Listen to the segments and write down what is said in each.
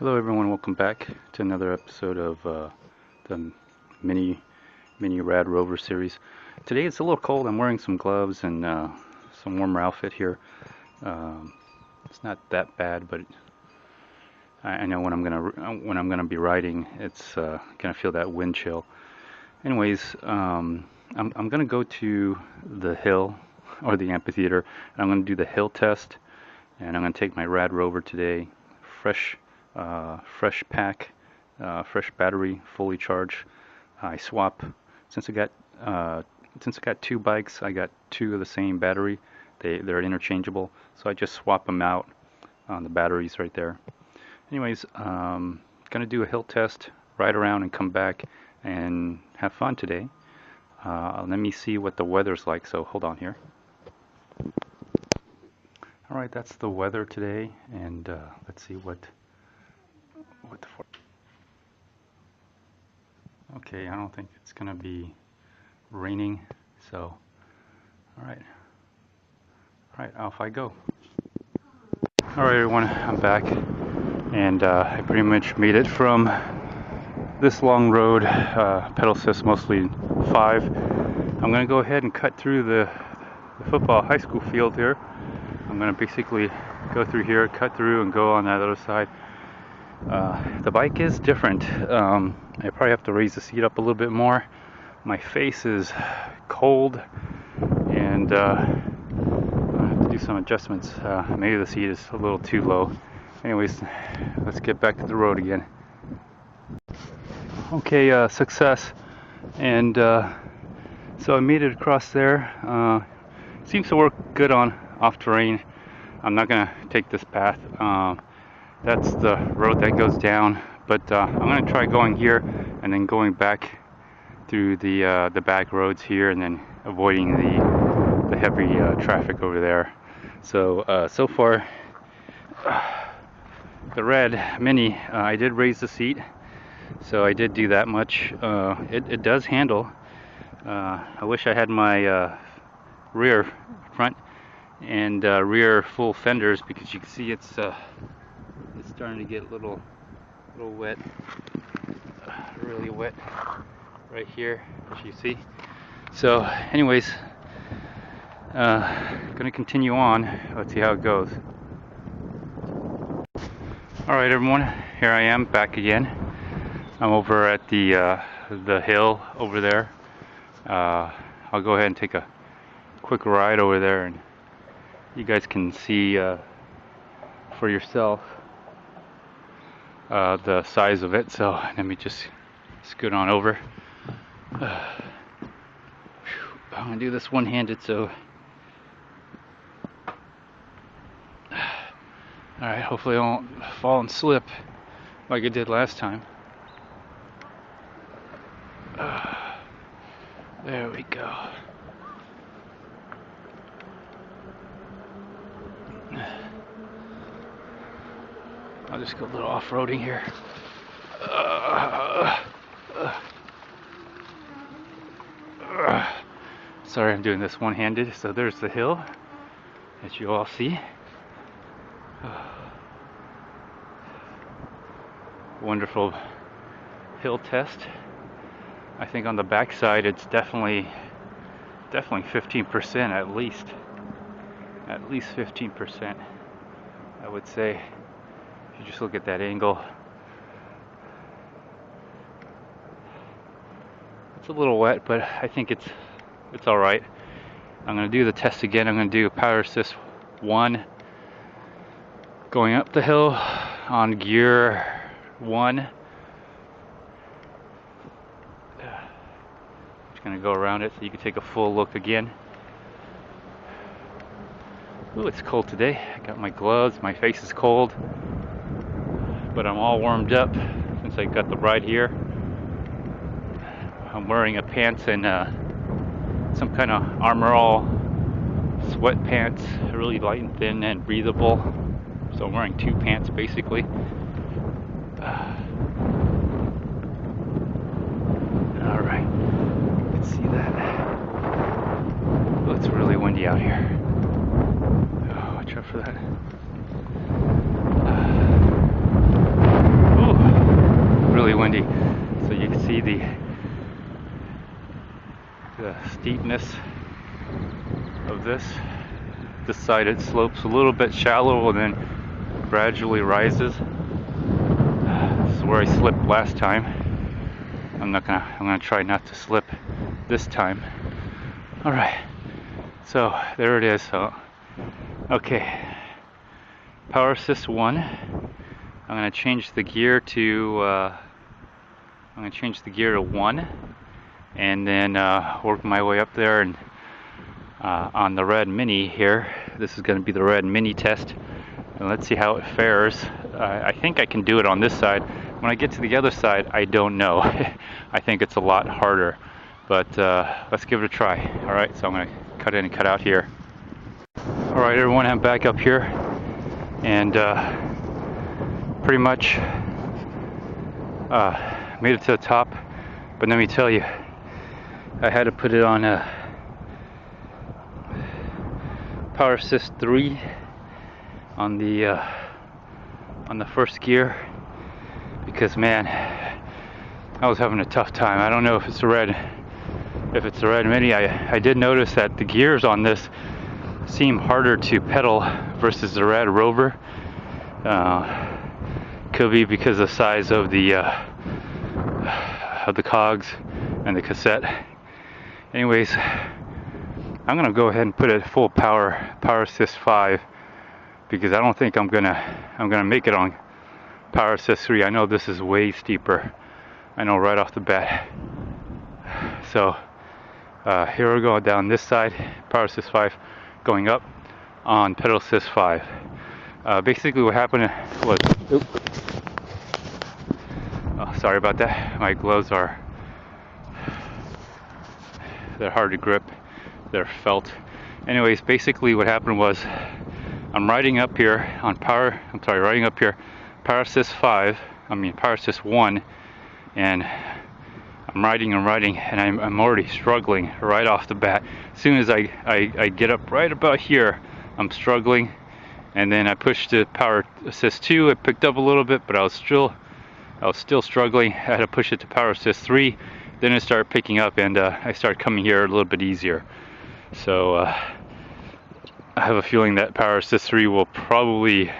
Hello everyone, welcome back to another episode of the mini RAD rover series. Today it's a little cold. I'm wearing some gloves and some warmer outfit here. It's not that bad, but I know when I'm gonna be riding, it's gonna feel that wind chill. Anyways, I'm gonna go to the hill or the amphitheater, and I'm gonna do the hill test, and I'm gonna take my RAD rover today, fresh pack, fresh battery, fully charged. I swap since I got two bikes. I got two of the same battery. They're interchangeable, so I just swap them out on the batteries right there. Anyways, gonna do a hill test, ride around, and come back and have fun today. Let me see what the weather's like. So hold on here. All right, that's the weather today, and let's see what the okay, I don't think it's gonna be raining, so all right, off I go. All right everyone, I'm back, and I pretty much made it from this long road, pedal assist mostly 5. I'm gonna go ahead and cut through the football high school field here. I'm gonna basically go through here, cut through, and go on that other side. The bike is different. I probably have to raise the seat up a little bit more. My face is cold, and I have to do some adjustments. Maybe the seat is a little too low. Anyways, let's get back to the road again. Okay, success. And so I made it across there. Seems to work good on off-terrain. I'm not gonna take this path. That's the road that goes down, but I'm going to try going here and then going back through the back roads here, and then avoiding the heavy traffic over there. So so far, the RADMINI, I did raise the seat, so I did do that much. It does handle. I wish I had my front and rear full fenders, because you can see it's starting to get a little wet, really wet right here, as you see. So anyways, gonna continue on. Let's see how it goes. All right everyone, here I am back again. I'm over at the hill over there. I'll go ahead and take a quick ride over there, and you guys can see for yourself the size of it. So let me just scoot on over. I'm gonna do this one-handed, so alright, hopefully I won't fall and slip like I did last time. There we go. I'll just go a little off-roading here. Sorry, I'm doing this one-handed. So there's the hill, as you all see. Wonderful hill test. I think on the back side it's definitely 15% at least. At least 15%, I would say. If you just look at that angle, it's a little wet, but I think it's all right. I'm going to do the test again. I'm going to do power assist 1, going up the hill on gear 1. Just going to go around it so you can take a full look again. Ooh, it's cold today. I got my gloves. My face is cold, but I'm all warmed up since I got the ride here. I'm wearing a pants and some kind of Armor All sweatpants, really light and thin and breathable. So I'm wearing 2 pants basically. All right, you can see that. Oh, it's really windy out here. Oh, watch out for that. windy. So you can see the steepness of this. This side it slopes a little bit shallow and then gradually rises. This is where I slipped last time. I'm gonna try not to slip this time. All right, so there it is. So okay, power assist 1. I'm gonna change the gear to 1, and then work my way up there. And on the RADMINI here, this is gonna be the RADMINI test, and let's see how it fares. I think I can do it on this side. When I get to the other side, I don't know. I think it's a lot harder, but let's give it a try. All right, so I'm gonna cut in and cut out here. All right, everyone, I'm back up here, and pretty much made it to the top. But let me tell you, I had to put it on power assist 3 on the first gear, because man, I was having a tough time. I don't know if it's a RADMINI. I did notice that the gears on this seem harder to pedal versus the RAD Rover. Could be because of the size of the cogs and the cassette. Anyways, I'm gonna go ahead and put it full power assist 5, because I don't think I'm gonna make it on power assist 3. I know this is way steeper. I know right off the bat. So here we go down this side, power assist 5 going up on pedal assist 5. Basically what happened was, oh, sorry about that. My gloves they're hard to grip. They're felt. Anyways, basically what happened was, I'm riding up here on power assist 1, and I'm riding, and I'm already struggling right off the bat. As soon as I get up right about here, I'm struggling, and then I pushed to power assist 2. It picked up a little bit, but I was still struggling. I had to push it to power assist 3. Then it started picking up, and I started coming here a little bit easier. So I have a feeling that power assist 3 will probably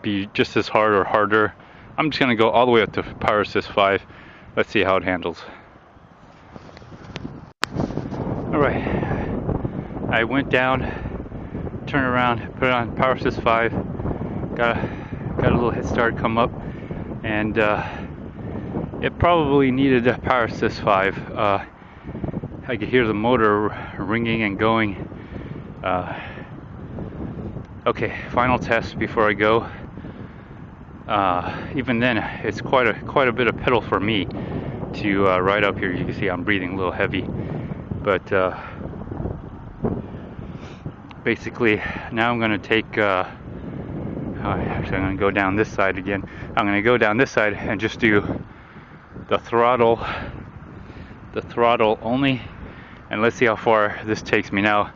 be just as hard or harder. I'm just gonna go all the way up to power assist 5. Let's see how it handles. All right, I went down, turned around, put it on power assist 5. Got a little head start come up, and it probably needed a power assist 5. I could hear the motor ringing and going. Okay, final test before I go. Even then, it's quite a bit of pedal for me to ride up here. You can see I'm breathing a little heavy, but basically now I'm going to take. Actually, I'm going to go down this side again. I'm going to go down this side and just do the throttle only, and let's see how far this takes me. Now,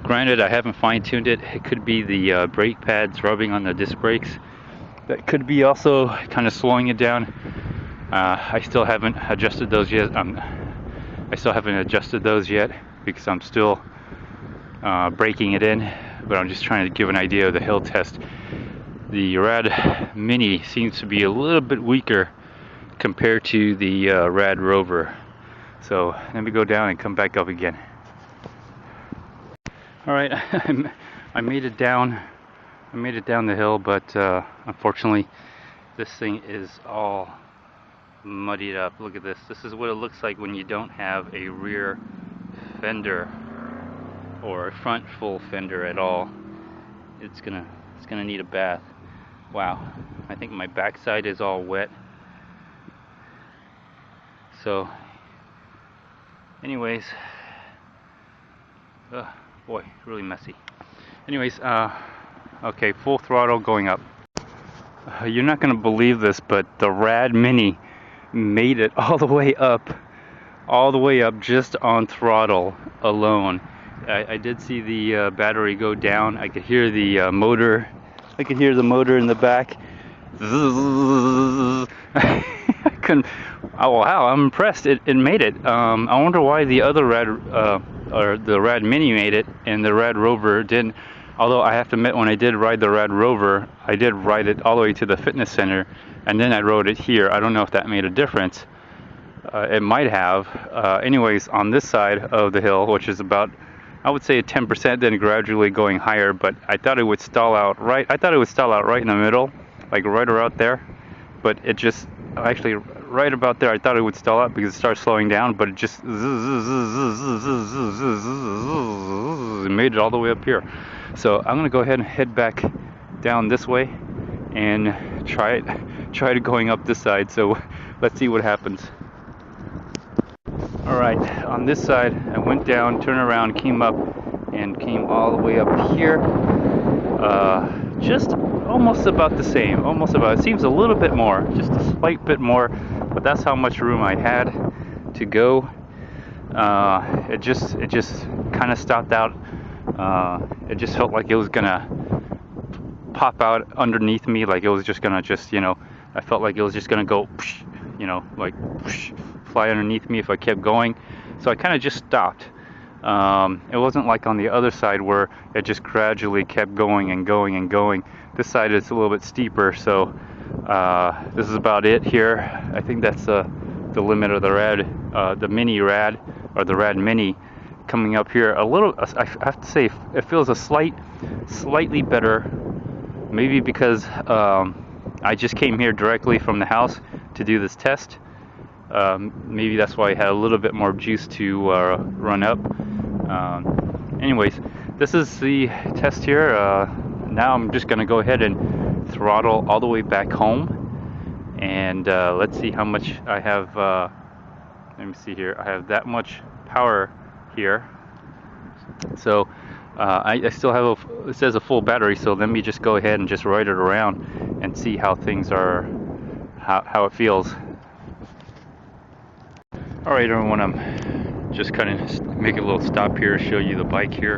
granted, I haven't fine-tuned it. It could be the brake pads rubbing on the disc brakes. That could be also kind of slowing it down. I still haven't adjusted those yet. Because I'm still braking it in. But I'm just trying to give an idea of the hill test. The RADMINI seems to be a little bit weaker compared to the RAD Rover. So let me go down and come back up again. All right, I made it down. The hill, but unfortunately, this thing is all muddied up. Look at this. This is what it looks like when you don't have a rear fender or a front full fender at all. It's gonna need a bath. Wow, I think my backside is all wet. So, anyways, boy, really messy. Anyways, okay, full throttle going up. You're not going to believe this, but the RADMINI made it all the way up just on throttle alone. I did see the battery go down. I could hear the motor. I could hear the motor in the back, I couldn't. Oh wow, I'm impressed. It made it. I wonder why the other Rad or the Rad Mini made it and the Rad Rover didn't. Although I have to admit, when I did ride the Rad Rover, I did ride it all the way to the fitness center, and then I rode it here. I don't know if that made a difference. It might have. Anyways, on this side of the hill, which is about, I would say, 10%, then gradually going higher. But I thought it would stall out right. I thought it would stall out right in the middle, like right around there. But it just actually right about there. I thought it would stall out because it started slowing down, but it just it made it all the way up here. So I'm gonna go ahead and head back down this way and try to going up this side. So let's see what happens. Alright, on this side I went down, turned around, came up, and came all the way up here. Just almost about the same, it seems a little bit more, just a slight bit more, but that's how much room I had to go. It just kind of stopped out. It just felt like it was gonna pop out underneath me, like it was just gonna I felt like it was just gonna go, like fly underneath me if I kept going. So I kind of just stopped. It wasn't like on the other side where it just gradually kept going and going and going. This side is a little bit steeper, so this is about it here. I think that's the limit of the Rad, the Mini Rad, or the Rad Mini coming up here. A little, I have to say, it feels a slightly better, maybe because I just came here directly from the house to do this test. Maybe that's why I had a little bit more juice to run up. Anyways, this is the test here. Now I'm just going to go ahead and throttle all the way back home, and let's see how much I have. Let me see here. I have that much power here. So I still have it says a full battery, so let me just go ahead and just ride it around and see how things are, how it feels. Alright everyone, I'm just kind of make a little stop here, show you the bike here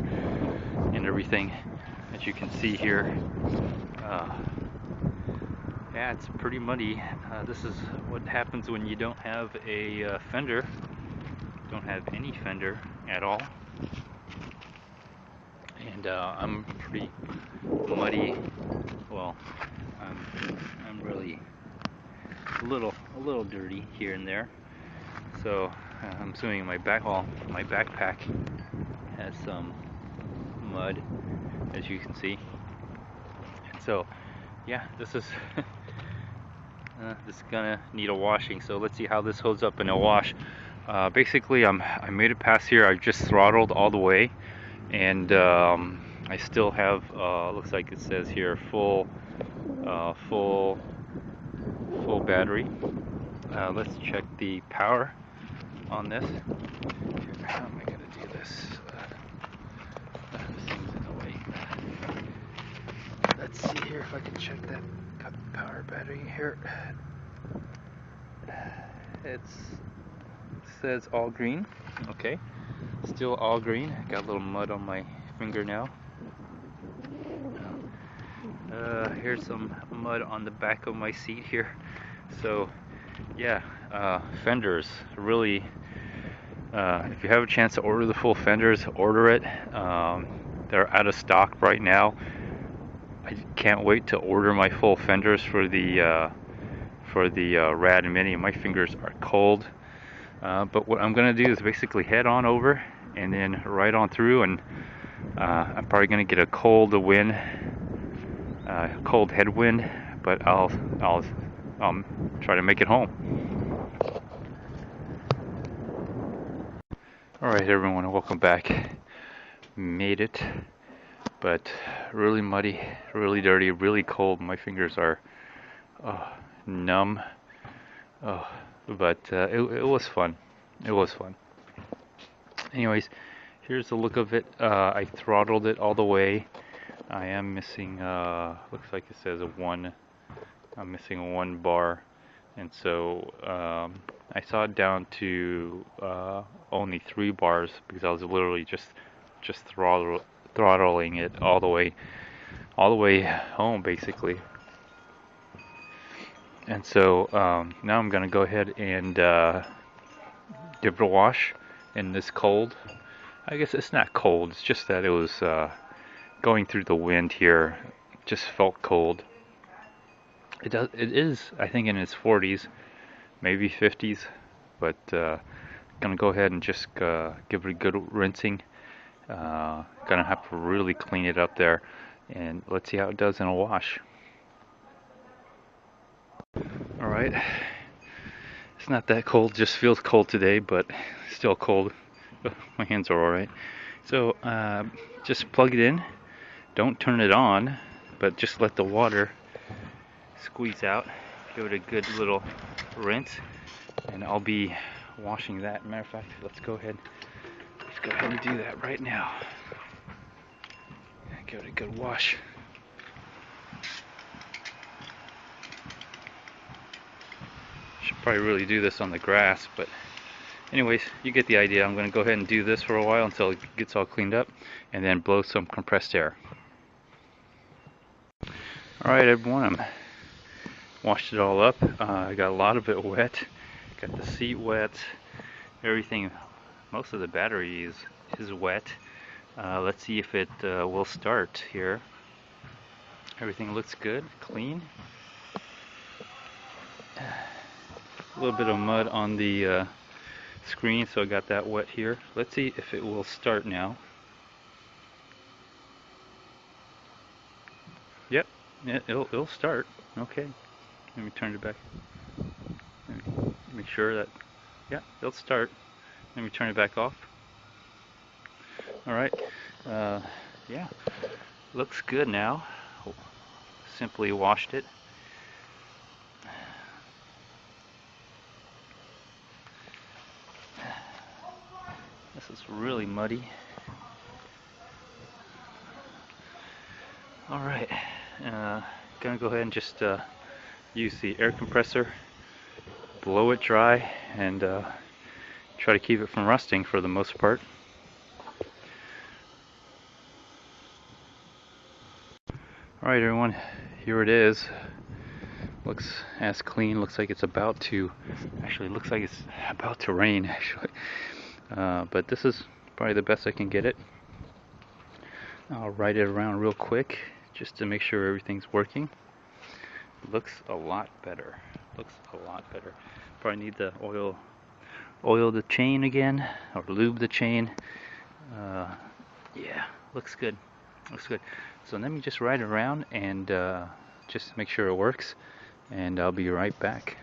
and everything that you can see here. Yeah, it's pretty muddy. This is what happens when you don't have a fender, don't have any fender at all. And I'm pretty muddy. Well, I'm really a little dirty here and there. So I'm assuming my backpack has some mud, as you can see. And so, yeah, this is this is gonna need a washing. So let's see how this holds up in a wash. Basically, I made it past here. I've just throttled all the way, and I still have looks like it says here full battery. Let's check the power on this. How am I going to do this? This thing's in the way. Let's see here if I can check that power battery here. It says all green. Okay, still all green. Got a little mud on my finger now. Here's some mud on the back of my seat here. So yeah, fenders really, if you have a chance to order the full fenders, order it. They're out of stock right now. I can't wait to order my full fenders for the RADMINI. My fingers are cold, but what I'm gonna do is basically head on over and then right on through, and I'm probably gonna get a cold headwind, but I'll try to make it home. Alright everyone, welcome back. Made it, but really muddy, really dirty, really cold. My fingers are numb, but it was fun. It was fun. Anyways, here's the look of it. I throttled it all the way. I am missing, looks like it says I'm missing one bar, and so I saw it down to only 3 bars because I was literally just throttling it all the way home basically. And so now I'm going to go ahead and give it a wash in this cold. I guess it's not cold, it's just that it was going through the wind here. Just felt cold. It is, I think, in its 40s, maybe 50s, but gonna go ahead and just give it a good rinsing. Gonna have to really clean it up there, and let's see how it does in a wash. All right, it's not that cold, just feels cold today, but still cold. My hands are all right. So just plug it in. Don't turn it on, but just let the water squeeze out. Give it a good little rinse, and I'll be washing that. Matter of fact, let's go ahead and do that right now. Give it a good wash. Should probably really do this on the grass, but anyways, you get the idea. I'm going to go ahead and do this for a while until it gets all cleaned up, and then blow some compressed air. Alright everyone, I washed it all up. I got a lot of it wet. Got the seat wet. Everything, most of the battery is wet. Let's see if it will start here. Everything looks good, clean. A little bit of mud on the screen, so I got that wet here. Let's see if it will start now. Yep, it'll start. Okay, let me turn it back. Make sure that, yeah, it'll start. Let me turn it back off. Alright, yeah, looks good now. Simply washed it. This is really muddy. Alright, gonna go ahead and just use the air compressor, blow it dry, and try to keep it from rusting for the most part. Alright everyone, here it is. Looks as clean, looks like it's about to, actually looks like it's about to rain actually. But this is probably the best I can get it. I'll ride it around real quick just to make sure everything's working. Looks a lot better. Looks a lot better. Probably need the oil the chain again, or lube the chain. Yeah, looks good. Looks good. So let me just ride around and just make sure it works, and I'll be right back.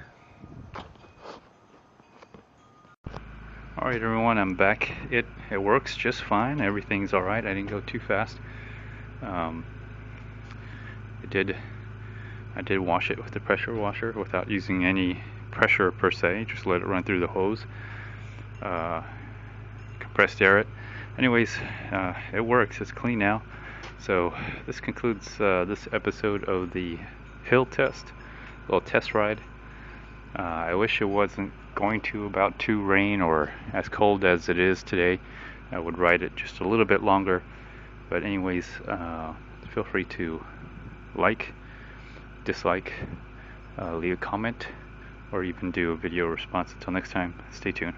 Alright everyone, I'm back. It works just fine. Everything's alright. I didn't go too fast. I did wash it with the pressure washer without using any pressure per se. Just let it run through the hose. Compressed air it. Anyways, it works. It's clean now. So this concludes this episode of the hill test, little test ride. I wish it wasn't going to about to rain or as cold as it is today. I would ride it just a little bit longer. But anyways, feel free to like, dislike, leave a comment, or even do a video response. Until next time, stay tuned.